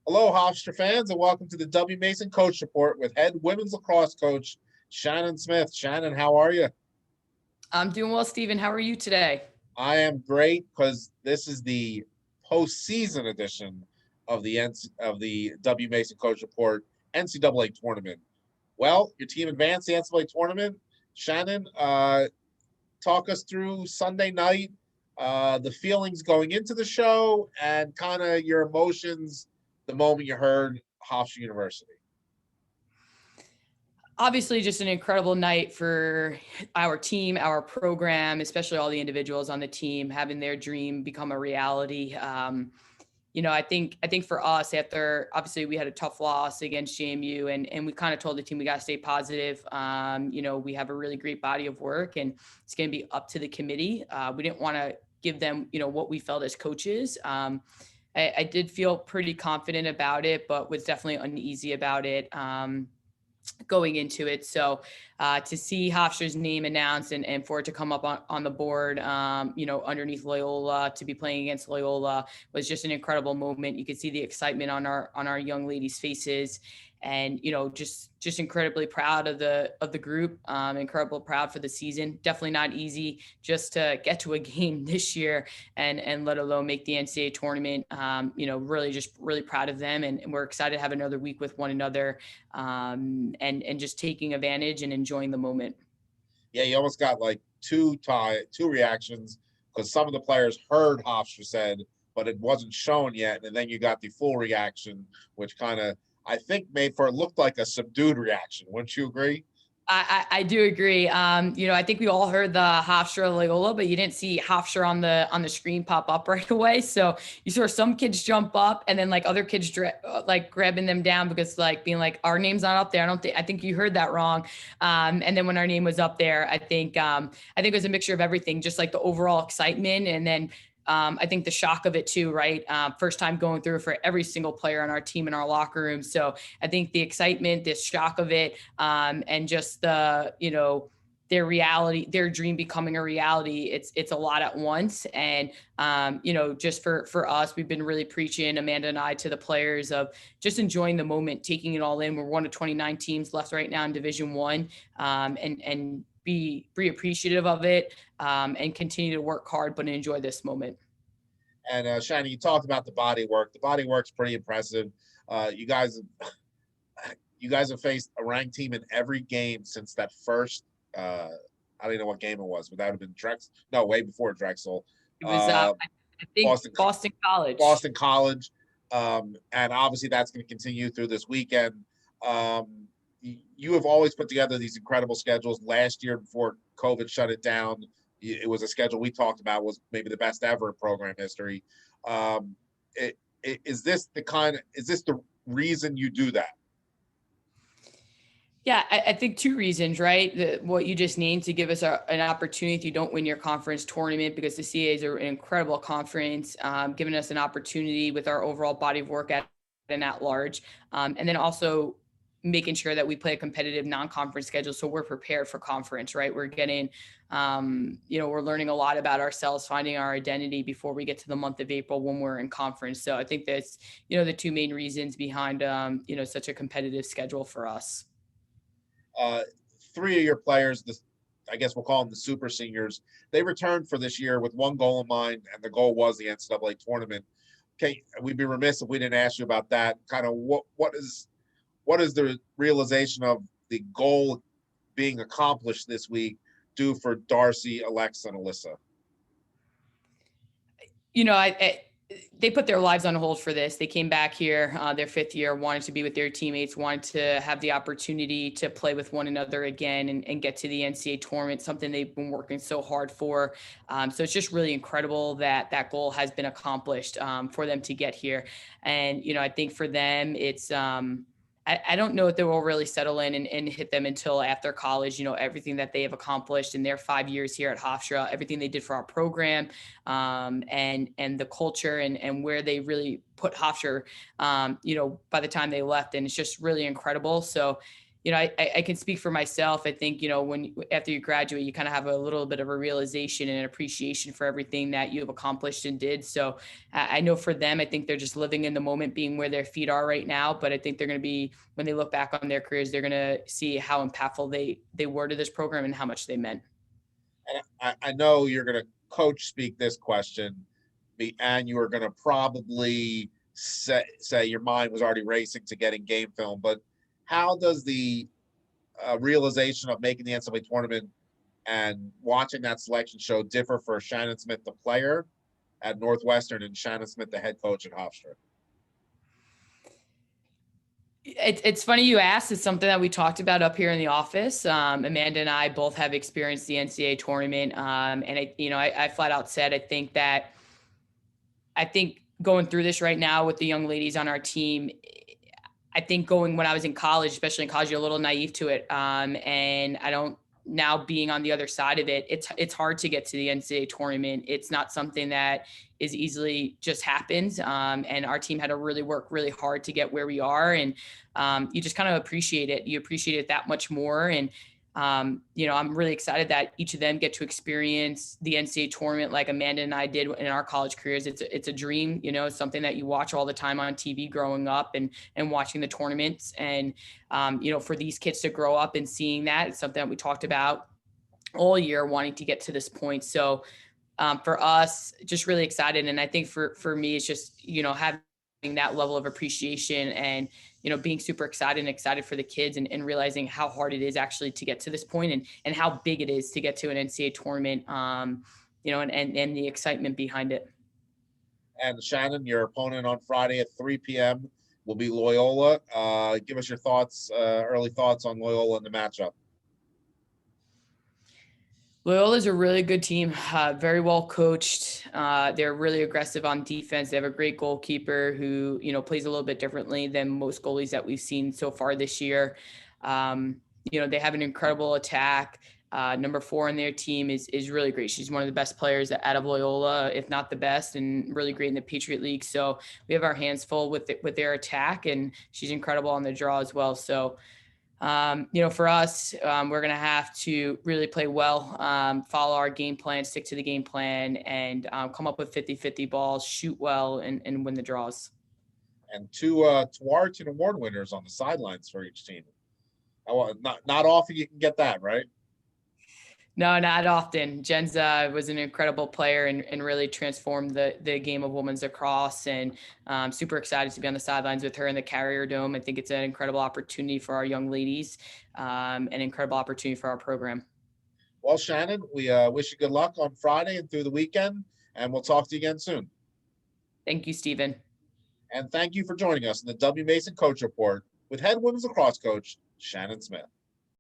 Hello, Hofstra fans, and welcome to the W. Mason Coach Report with head women's lacrosse coach Shannon Smith. Shannon, how are you? I'm doing well, Stephen. How are you today? I am great because this is the postseason edition of the W. Mason Coach Report NCAA tournament. Well, your team advanced the NCAA tournament. Shannon, talk us through Sunday night, the feelings going into the show, and kind of your emotions the moment you heard Hofstra University. Obviously, just an incredible night for our team, our program, especially all the individuals on the team having their dream become a reality. I think for us, after obviously we had a tough loss against JMU, and we kind of told the team we got to stay positive. We have a really great body of work, and it's going to be up to the committee. We didn't want to give them, what we felt as coaches. I did feel pretty confident about it, but was definitely uneasy about it. Going into it. So to see Hofstra's name announced and for it to come up on the board, underneath Loyola, to be playing against Loyola was just an incredible moment. You could see the excitement on our young ladies' faces, and just incredibly proud of the group. Incredible proud for the season. Definitely not easy just to get to a game this year and let alone make the NCAA tournament. Really proud of them, and we're excited to have another week with one another, and just taking advantage and enjoying the moment. Yeah, you almost got like two reactions because some of the players heard Hofstra said, but it wasn't shown yet, and then you got the full reaction, which kind of I think made for it looked like a subdued reaction. Wouldn't you agree? I do agree. I think we all heard the Hofstra Loyola, but you didn't see Hofstra on the screen pop up right away. So you saw some kids jump up, and then like other kids like grabbing them down because like being like, our name's not up there. I think you heard that wrong. And then when our name was up there, I think it was a mixture of everything, just like the overall excitement, and then I think the shock of it too, right? First time going through for every single player on our team in our locker room. So I think the excitement, this shock of it, and just their reality, their dream becoming a reality. It's a lot at once. And, just for us, we've been really preaching, Amanda and I, to the players of just enjoying the moment, taking it all in. We're one of 29 teams left right now in Division I, and be appreciative of it, and continue to work hard, but enjoy this moment. And Shannon, you talked about the body work. The body work's pretty impressive. You guys have faced a ranked team in every game since that first. I don't even know what game it was, but that would have been Drexel. No, way before Drexel. It was, I think, Boston College. Boston College, and obviously that's going to continue through this weekend. You have always put together these incredible schedules. Last year, before COVID shut it down, it was a schedule we talked about was maybe the best ever in program history. Is this the reason you do that? Yeah, I think two reasons, right? What you just named, to give us an opportunity if you don't win your conference tournament, because the CAAs are an incredible conference, giving us an opportunity with our overall body of work at large. And then also making sure that we play a competitive non-conference schedule, so we're prepared for conference, right? We're getting, we're learning a lot about ourselves, finding our identity before we get to the month of April when we're in conference. So I think that's, the two main reasons behind, such a competitive schedule for us. Three of your players, I guess we'll call them the super seniors, they returned for this year with one goal in mind, and the goal was the NCAA tournament. Okay, we'd be remiss if we didn't ask you about that. Kind of what is the realization of the goal being accomplished this week do for Darcy, Alexa, and Alyssa? They put their lives on hold for this. They came back here, their fifth year, wanted to be with their teammates, wanted to have the opportunity to play with one another again and get to the NCAA tournament, something they've been working so hard for. So it's just really incredible that that goal has been accomplished, for them to get here. And, I think for them, it's, I don't know if they will really settle in and hit them until after college. Everything that they have accomplished in their 5 years here at Hofstra, everything they did for our program, and the culture and where they really put Hofstra, by the time they left. And it's just really incredible. So, I can speak for myself. I think, after you graduate, you kind of have a little bit of a realization and an appreciation for everything that you have accomplished and did. So I know for them, I think they're just living in the moment, being where their feet are right now. But I think they're going to be, when they look back on their careers, they're going to see how impactful they were to this program and how much they meant. And I know you're going to coach speak this question, and you are going to probably say your mind was already racing to getting game film, but how does the realization of making the NCAA tournament and watching that selection show differ for Shannon Smith, the player at Northwestern, and Shannon Smith, the head coach at Hofstra? It's funny you asked. It's something that we talked about up here in the office. Amanda and I both have experienced the NCAA tournament. And I flat out said, I think going through this right now with the young ladies on our team, I think when I was in college, especially in college, you're a little naive to it. And I don't, now being on the other side of it, it's hard to get to the NCAA tournament. It's not something that is easily just happens. And our team had to really work really hard to get where we are. And you just kind of appreciate it. You appreciate it that much more. And I'm really excited that each of them get to experience the NCAA tournament like Amanda and I did in our college careers. It's a dream, it's something that you watch all the time on TV growing up and watching the tournaments. And, for these kids to grow up and seeing that, it's something that we talked about all year, wanting to get to this point. So for us, just really excited. And I think for me, it's just, having that level of appreciation and, being super excited for the kids and realizing how hard it is actually to get to this point and how big it is to get to an NCAA tournament, and the excitement behind it. And Shannon, your opponent on Friday at 3 p.m. will be Loyola. Give us your thoughts, early thoughts on Loyola and the matchup. Loyola is a really good team, very well coached. They're really aggressive on defense. They have a great goalkeeper who, plays a little bit differently than most goalies that we've seen so far this year. They have an incredible attack. Number 4 on their team is really great. She's one of the best players out of Loyola, if not the best, and really great in the Patriot League. So we have our hands full with their attack, and she's incredible on the draw as well. So for us, we're going to have to really play well, follow our game plan, stick to the game plan, and come up with 50-50 balls, shoot well, and win the draws. And two Tewaaraton Award winners on the sidelines for each team. Not often you can get that, right? No, not often. Jenza was an incredible player and really transformed the game of women's lacrosse, and super excited to be on the sidelines with her in the Carrier Dome. I think it's an incredible opportunity for our young ladies, an incredible opportunity for our program. Well, Shannon, we wish you good luck on Friday and through the weekend, and we'll talk to you again soon. Thank you, Stephen. And thank you for joining us in the W. Mason Coach Report with head women's lacrosse coach, Shannon Smith.